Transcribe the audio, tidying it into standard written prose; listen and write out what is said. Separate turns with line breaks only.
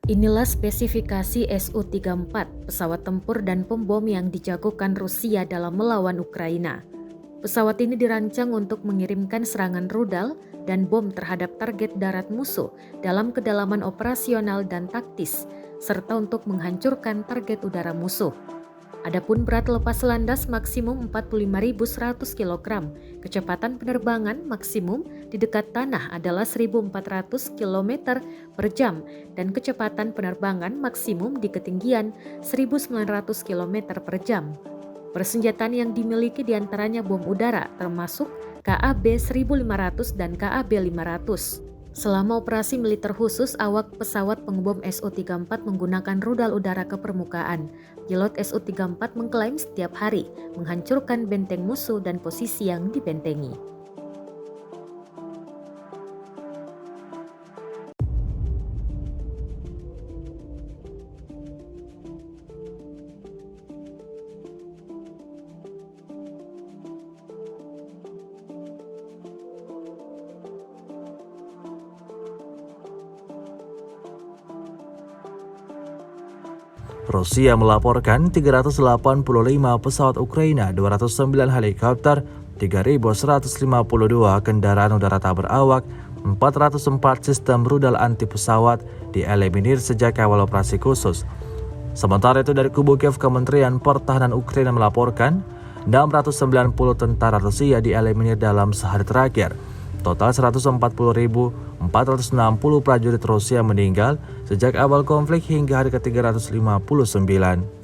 Inilah spesifikasi Su-34, pesawat tempur dan pembom yang dijagokan Rusia dalam melawan Ukraina. Pesawat ini dirancang untuk mengirimkan serangan rudal dan bom terhadap target darat musuh dalam kedalaman operasional dan taktis, serta untuk menghancurkan target udara musuh. Adapun berat lepas landas maksimum 45.100 kg, kecepatan penerbangan maksimum di dekat tanah adalah 1.400 km per jam dan kecepatan penerbangan maksimum di ketinggian 1.900 km per jam. Persenjataan yang dimiliki diantaranya bom udara termasuk KAB-1500 dan KAB-500. Selama operasi militer khusus, awak pesawat pengebom Su-34 menggunakan rudal udara ke permukaan. Pilot Su-34 mengklaim setiap hari menghancurkan benteng musuh dan posisi yang dibentengi.
Rusia melaporkan 385 pesawat Ukraina, 209 helikopter, 3.152 kendaraan udara tak berawak, 404 sistem rudal anti pesawat dieliminir sejak awal operasi khusus. Sementara itu dari kubu Kiev, Kementerian Pertahanan Ukraina melaporkan 690 tentara Rusia dieliminir dalam sehari terakhir. Total 140.460 prajurit Rusia meninggal sejak awal konflik hingga hari ke-359.